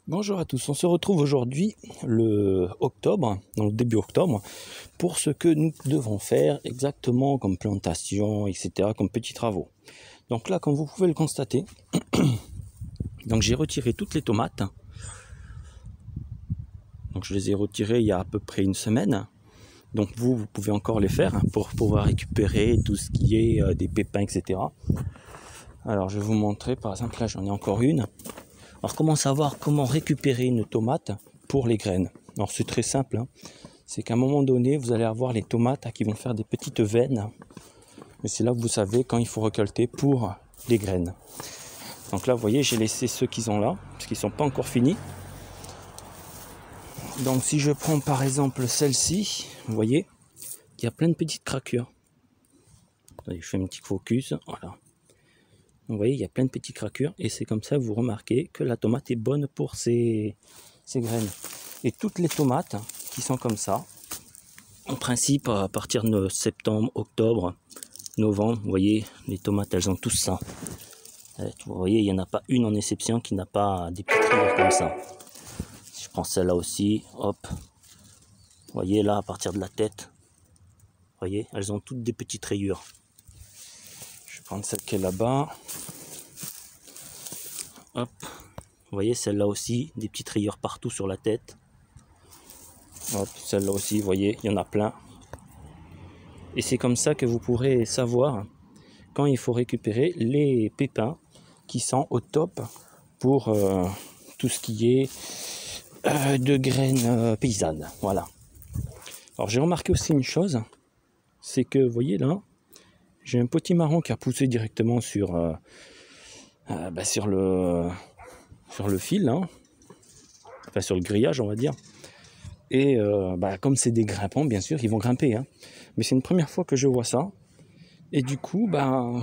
Bonjour à tous, on se retrouve aujourd'hui le octobre, dans le début octobre, pour ce que nous devons faire exactement comme plantation, etc., comme petits travaux. Donc là, comme vous pouvez le constater, donc j'ai retiré toutes les tomates. Donc je les ai retirées il y a à peu près une semaine. Donc vous pouvez encore les faire pour pouvoir récupérer tout ce qui est des pépins, etc. Alors je vais vous montrer, par exemple, là j'en ai encore une. Alors comment savoir comment récupérer une tomate pour les graines? Alors c'est très simple, hein. C'est qu'à un moment donné, vous allez avoir les tomates qui vont faire des petites veines. Et c'est là que vous savez quand il faut récolter pour les graines. Donc là, vous voyez, j'ai laissé ceux qui sont là, parce qu'ils ne sont pas encore finis. Donc si je prends par exemple celle-ci, vous voyez, il y a plein de petites craquures. Allez, je fais un petit focus, voilà. Vous voyez, il y a plein de petites craquures et c'est comme ça que vous remarquez que la tomate est bonne pour ses graines. Et toutes les tomates qui sont comme ça, en principe, à partir de septembre, octobre, novembre, vous voyez, les tomates, elles ont tous ça. Vous voyez, il n'y en a pas une en exception qui n'a pas des petites rayures comme ça. Si je prends celle-là aussi, hop. Vous voyez, là, à partir de la tête, vous voyez, elles ont toutes des petites rayures. Je vais prendre celle qui est là-bas. Hop. Vous voyez, celle-là aussi, des petites rayures partout sur la tête. Hop, celle-là aussi, vous voyez, il y en a plein. Et c'est comme ça que vous pourrez savoir quand il faut récupérer les pépins qui sont au top pour tout ce qui est de graines paysannes. Voilà. Alors j'ai remarqué aussi une chose, c'est que vous voyez là, j'ai un petit marron qui a poussé directement sur le fil, hein. Enfin sur le grillage on va dire. Et comme c'est des grimpants, bien sûr, ils vont grimper, hein. Mais c'est une première fois que je vois ça. Et du coup,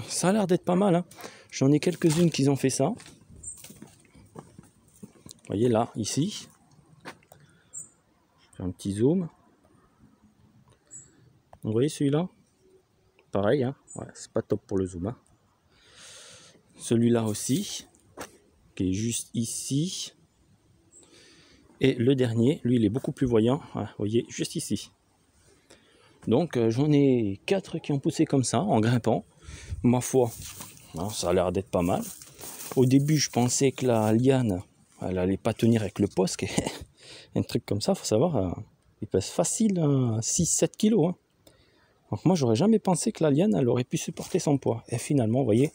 ça a l'air d'être pas mal, hein. J'en ai quelques-unes qui ont fait ça. Vous voyez là, ici. Je fais un petit zoom. Vous voyez celui-là? Pareil, hein. Ouais, c'est pas top pour le zoom, hein. Celui-là aussi, qui est juste ici. Et le dernier, lui, il est beaucoup plus voyant. Ouais, vous voyez, juste ici. Donc, j'en ai 4 qui ont poussé comme ça, en grimpant. Ma foi, ça a l'air d'être pas mal. Au début, je pensais que la liane, elle allait pas tenir avec le poste. Un truc comme ça, faut savoir, il pèse facile 6-7 kilos, hein. Donc moi, j'aurais jamais pensé que la liane, elle aurait pu supporter son poids. Et finalement, vous voyez,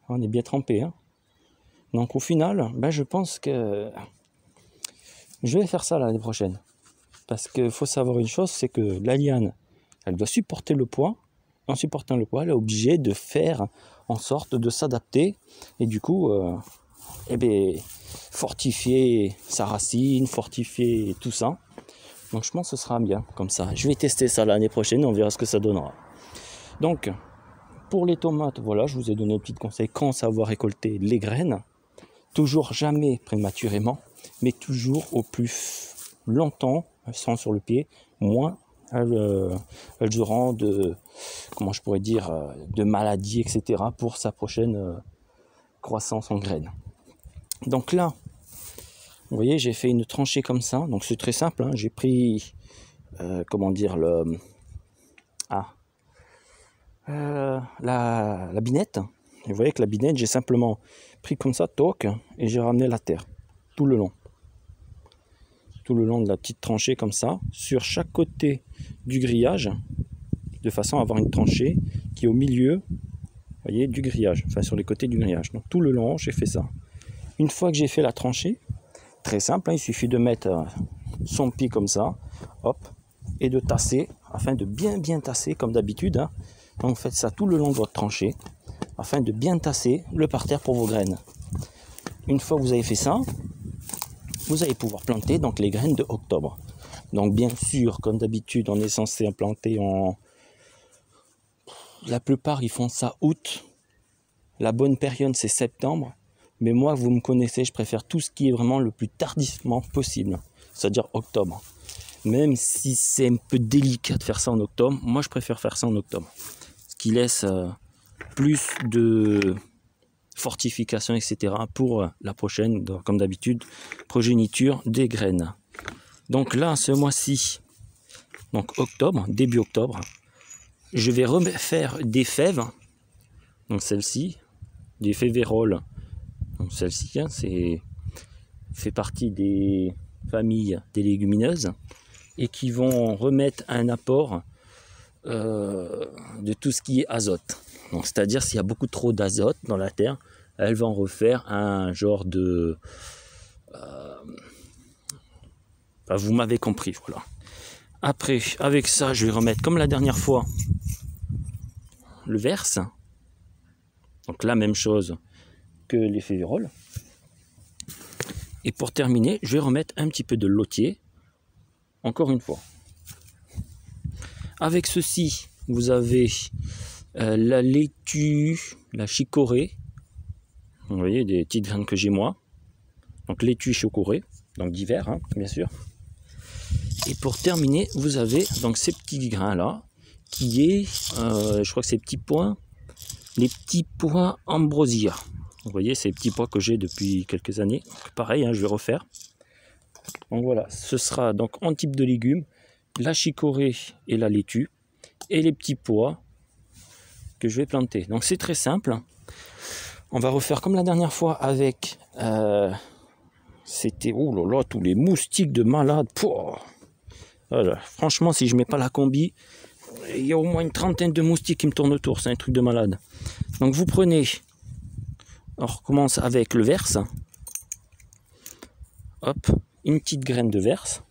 on est bien trempé, hein. Donc au final, je pense que je vais faire ça l'année prochaine. Parce qu'il faut savoir une chose, c'est que la liane, elle doit supporter le poids. En supportant le poids, elle est obligée de faire en sorte de s'adapter. Et du coup, fortifier sa racine, fortifier tout ça. Donc je pense que ce sera bien comme ça. Je vais tester ça l'année prochaine, on verra ce que ça donnera. Donc, pour les tomates, voilà, je vous ai donné un petit conseil quand savoir récolter les graines. Toujours jamais prématurément, mais toujours au plus longtemps, elles seront sur le pied, moins elles auront de maladies, etc. pour sa prochaine croissance en graines. Donc là, vous voyez, j'ai fait une tranchée comme ça, donc c'est très simple, hein. J'ai pris, la binette. Et vous voyez que la binette, j'ai simplement pris comme ça, toc, et j'ai ramené la terre, tout le long de la petite tranchée comme ça, sur chaque côté du grillage, de façon à avoir une tranchée qui est au milieu, vous voyez, du grillage, enfin sur les côtés du grillage. Donc tout le long, j'ai fait ça. Une fois que j'ai fait la tranchée, très simple, hein, il suffit de mettre son pied comme ça, hop, et de tasser, afin de bien tasser, comme d'habitude, hein. Donc faites ça tout le long de votre tranchée, afin de bien tasser le parterre pour vos graines. Une fois que vous avez fait ça, vous allez pouvoir planter donc les graines de octobre. Donc bien sûr, comme d'habitude, on est censé implanter la plupart, ils font ça août. La bonne période, c'est septembre. Mais moi, vous me connaissez, je préfère tout ce qui est vraiment le plus tardivement possible. C'est-à-dire octobre. Même si c'est un peu délicat de faire ça en octobre, moi, je préfère faire ça en octobre. Ce qui laisse plus de fortification, etc. pour la prochaine, comme d'habitude, progéniture des graines. Donc là, ce mois-ci, donc octobre, début octobre, je vais refaire des fèves, donc celle-ci, des févéroles, donc celle-ci, hein, fait partie des familles des légumineuses et qui vont remettre un apport de tout ce qui est azote. Donc c'est-à-dire s'il y a beaucoup trop d'azote dans la terre, elles vont refaire un genre de... Enfin, vous m'avez compris, voilà. Après, avec ça, je vais remettre comme la dernière fois le verse. Donc la même chose que les févéroles. Et pour terminer, je vais remettre un petit peu de lotier, encore une fois. Avec ceci, vous avez la laitue, la chicorée. Vous voyez, des petites graines que j'ai moi. Donc laitue chicorée, donc d'hiver, hein, bien sûr. Et pour terminer, vous avez donc ces petits grains là, qui est, je crois que ces petits pois, les petits pois ambrosia. Vous voyez, ces petits pois que j'ai depuis quelques années. Donc, pareil, hein, je vais refaire. Donc voilà, ce sera donc en type de légumes, la chicorée et la laitue, et les petits pois que je vais planter. Donc c'est très simple. On va refaire comme la dernière fois avec, c'était, oh là là, tous les moustiques de malade. Voilà. Franchement, si je mets pas la combi, il y a au moins une trentaine de moustiques qui me tournent autour. C'est un truc de malade. Donc vous prenez, on recommence avec le verse. Hop, une petite graine de verse.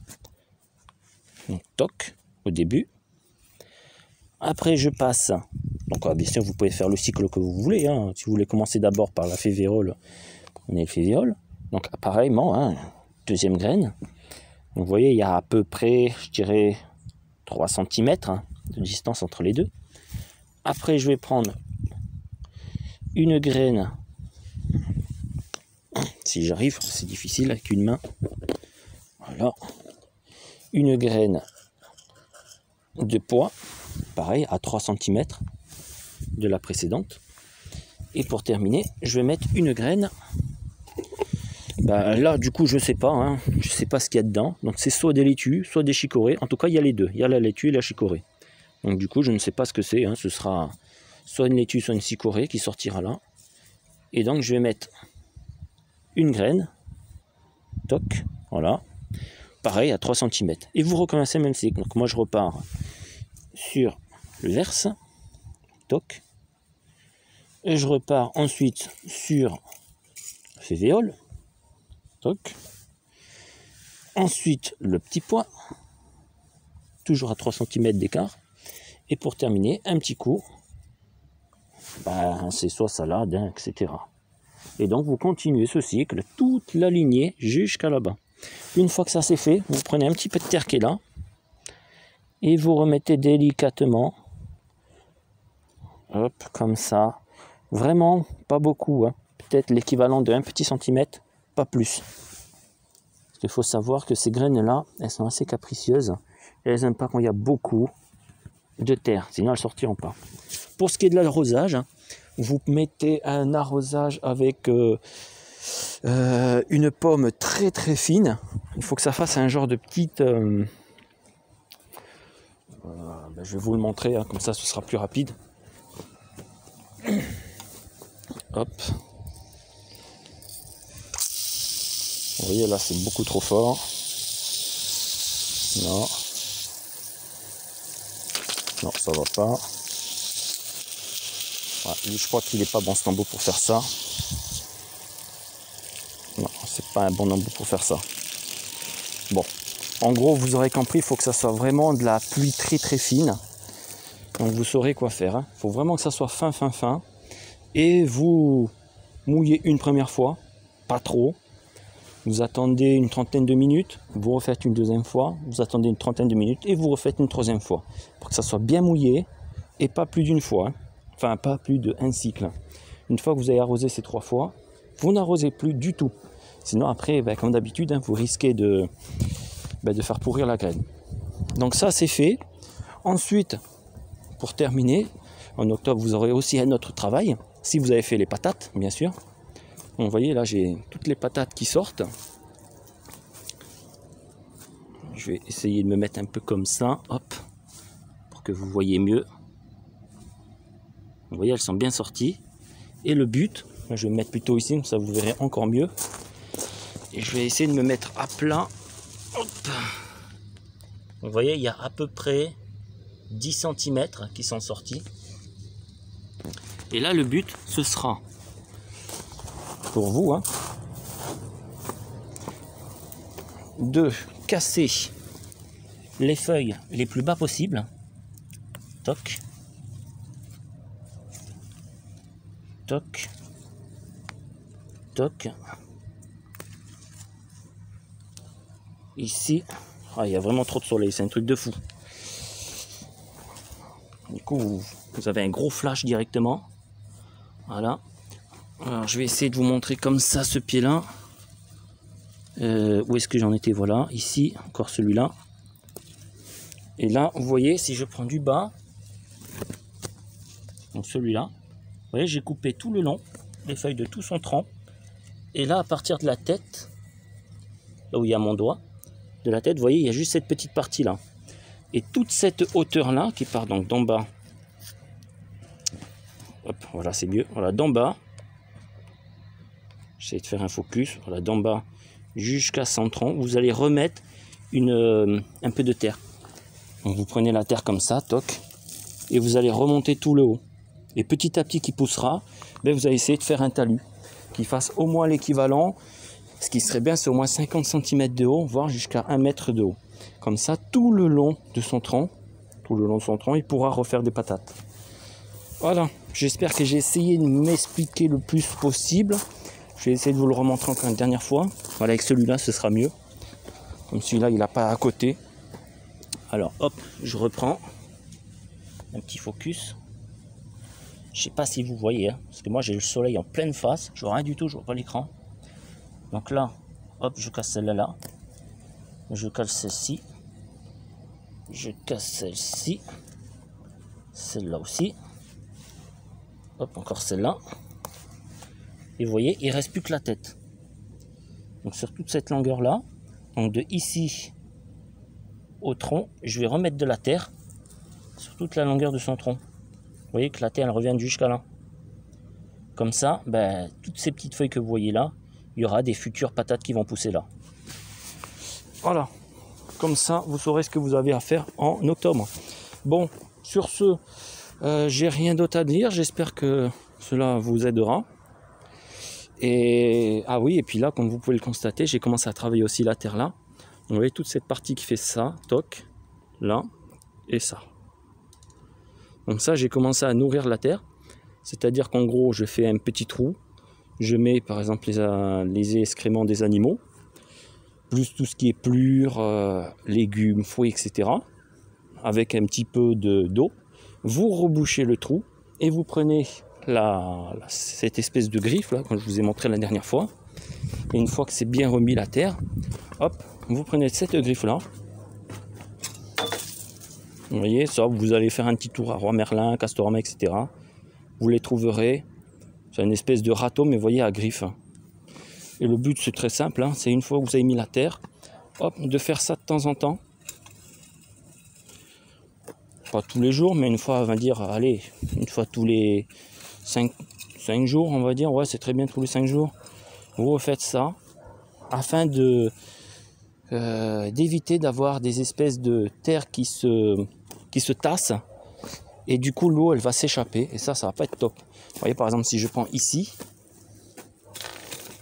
Donc toc, au début. Après je passe, donc bien sûr vous pouvez faire le cycle que vous voulez. Hein. Si vous voulez commencer d'abord par la févérole, prenez le févérole. Donc pareillement, hein, deuxième graine. Donc, vous voyez, il y a à peu près, je dirais, 3 cm hein, de distance entre les deux. Après, je vais prendre une graine. Si j'arrive, c'est difficile avec une main. Voilà. Une graine de pois, pareil, à 3 cm de la précédente. Et pour terminer, je vais mettre une graine. Ben là, du coup, je sais pas, hein, je sais pas ce qu'il y a dedans. Donc, c'est soit des laitues, soit des chicorées. En tout cas, il y a les deux. Il y a la laitue et la chicorée. Donc, du coup, je ne sais pas ce que c'est. Hein. Ce sera soit une laitue, soit une chicorée qui sortira là. Et donc, je vais mettre une graine. Toc, voilà. Pareil, à 3 cm. Et vous recommencez le même cycle. Donc, moi, je repars sur le verse. Toc. Et je repars ensuite sur le févéole. Toc. Ensuite, le petit pois, toujours à 3 cm d'écart. Et pour terminer, un petit coup, c'est soit salade, hein, etc. Et donc, vous continuez ce cycle, toute la lignée jusqu'à là-bas. Une fois que ça c'est fait, vous prenez un petit peu de terre qui est là, et vous remettez délicatement, hop, comme ça. Vraiment, pas beaucoup, hein. Peut-être l'équivalent de 1 petit centimètre. Pas plus. Parce qu'il faut savoir que ces graines-là, elles sont assez capricieuses. Et elles n'aiment pas quand il y a beaucoup de terre. Sinon, elles ne sortiront pas. Pour ce qui est de l'arrosage, vous mettez un arrosage avec une pomme très très fine. Il faut que ça fasse un genre de petite... je vais vous le montrer, hein, comme ça ce sera plus rapide. Hop. Vous voyez là c'est beaucoup trop fort. Non. Non, ça va pas. Voilà, lui, je crois qu'il n'est pas bon ce embout pour faire ça. Non, c'est pas un bon embout pour faire ça. Bon. En gros, vous aurez compris, il faut que ça soit vraiment de la pluie très très fine. Donc vous saurez quoi faire. Il faut vraiment que ça soit fin. Et vous mouillez une première fois, pas trop. Vous attendez une trentaine de minutes, vous refaites une deuxième fois, vous attendez une trentaine de minutes et vous refaites une troisième fois. Pour que ça soit bien mouillé et pas plus d'une fois. Enfin, pas plus d'un cycle. Une fois que vous avez arrosé ces 3 fois, vous n'arrosez plus du tout. Sinon après, comme d'habitude, vous risquez de faire pourrir la graine. Donc ça c'est fait. Ensuite, pour terminer, en octobre vous aurez aussi un autre travail. si vous avez fait les patates, bien sûr. Bon, vous voyez, là, j'ai toutes les patates qui sortent. Je vais essayer de me mettre un peu comme ça, hop, pour que vous voyez mieux. Vous voyez, elles sont bien sorties. Et le but, je vais me mettre plutôt ici, comme ça vous verrez encore mieux. Et je vais essayer de me mettre à plat. Hop. Vous voyez, il y a à peu près 10 cm qui sont sortis. Et là, le but, ce sera, pour vous, hein, de casser les feuilles les plus bas possibles. Toc. Toc. Toc. Ici. Ah, il y a vraiment trop de soleil, c'est un truc de fou. Du coup, vous avez un gros flash directement. Voilà. Alors, je vais essayer de vous montrer comme ça ce pied-là. Où est-ce que j'en étais? Voilà, ici, encore celui-là. Et là, vous voyez, si je prends du bas, donc celui-là, vous voyez, j'ai coupé tout le long, les feuilles de tout son tronc. Et là, à partir de la tête, là où il y a mon doigt, de la tête, vous voyez, il y a juste cette petite partie-là. Et toute cette hauteur-là, qui part donc d'en bas, hop, voilà, c'est mieux, voilà, d'en bas, j'essaie de faire un focus, voilà, d'en bas jusqu'à son tronc, vous allez remettre un peu de terre. Donc vous prenez la terre comme ça, toc, et vous allez remonter tout le haut. Et petit à petit qui poussera, ben vous allez essayer de faire un talus qui fasse au moins l'équivalent. Ce qui serait bien, c'est au moins 50 cm de haut, voire jusqu'à 1 mètre de haut. Comme ça, tout le long de son tronc, il pourra refaire des patates. Voilà, j'espère que j'ai essayé de m'expliquer le plus possible. Je vais essayer de vous le remontrer encore une dernière fois. Voilà, avec celui-là, ce sera mieux. Comme celui-là, il n'a pas à côté. Alors, hop, je reprends. Un petit focus. Je ne sais pas si vous voyez, hein, parce que moi, j'ai le soleil en pleine face. Je vois rien du tout, je vois pas l'écran. Donc là, hop, je casse celle-là. Je casse celle-ci. Je casse celle-ci. Celle-là aussi. Hop, encore celle-là. Et vous voyez, il ne reste plus que la tête. Donc sur toute cette longueur-là, donc de ici au tronc, je vais remettre de la terre sur toute la longueur de son tronc. Vous voyez que la terre, elle revient jusqu'à là. Comme ça, ben, toutes ces petites feuilles que vous voyez là, il y aura des futures patates qui vont pousser là. Voilà. Comme ça, vous saurez ce que vous avez à faire en octobre. Bon, sur ce, j'ai rien d'autre à dire. J'espère que cela vous aidera. Et ah oui, et puis là, comme vous pouvez le constater, j'ai commencé à travailler aussi la terre là. Vous voyez toute cette partie qui fait ça, toc, là, et ça. Donc ça, j'ai commencé à nourrir la terre. C'est-à-dire qu'en gros, je fais un petit trou. Je mets par exemple les excréments des animaux, plus tout ce qui est plure, légumes, fruits, etc. Avec un petit peu d'eau. Vous rebouchez le trou et vous prenez cette espèce de griffe là, comme je vous ai montré la dernière fois. Et une fois que c'est bien remis la terre, hop, vous prenez cette griffe là. Vous voyez, ça, vous allez faire un petit tour à Roi Merlin, Castorama, etc. Vous les trouverez. C'est une espèce de râteau, mais vous voyez, à griffe. Et le but, c'est très simple, hein, c'est une fois que vous avez mis la terre, hop, de faire ça de temps en temps. Pas tous les jours, mais une fois, on va dire, allez, une fois tous les 5 jours, on va dire. Ouais, c'est très bien, tous les 5 jours. Vous refaites ça, afin d'éviter d'avoir des espèces de terre qui se tassent. Et du coup, l'eau, elle va s'échapper. Et ça va pas être top. Vous voyez, par exemple, si je prends ici,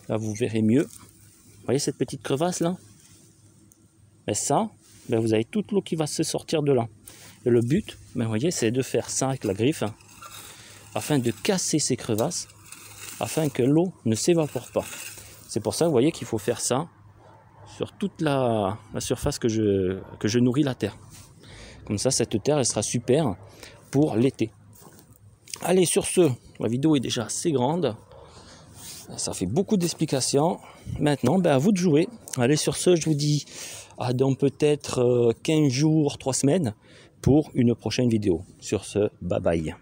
là, vous verrez mieux. Vous voyez cette petite crevasse là? Et ça, ben, vous avez toute l'eau qui va se sortir de là. Et le but, ben, vous voyez, c'est de faire ça avec la griffe, hein, afin de casser ces crevasses, afin que l'eau ne s'évapore pas. C'est pour ça, vous voyez, qu'il faut faire ça sur toute la surface que je nourris la terre. Comme ça, cette terre, elle sera super pour l'été. Allez, sur ce, la vidéo est déjà assez grande. Ça fait beaucoup d'explications. Maintenant, ben, à vous de jouer. Allez, sur ce, je vous dis à dans peut-être 15 jours, 3 semaines pour une prochaine vidéo. Sur ce, bye bye.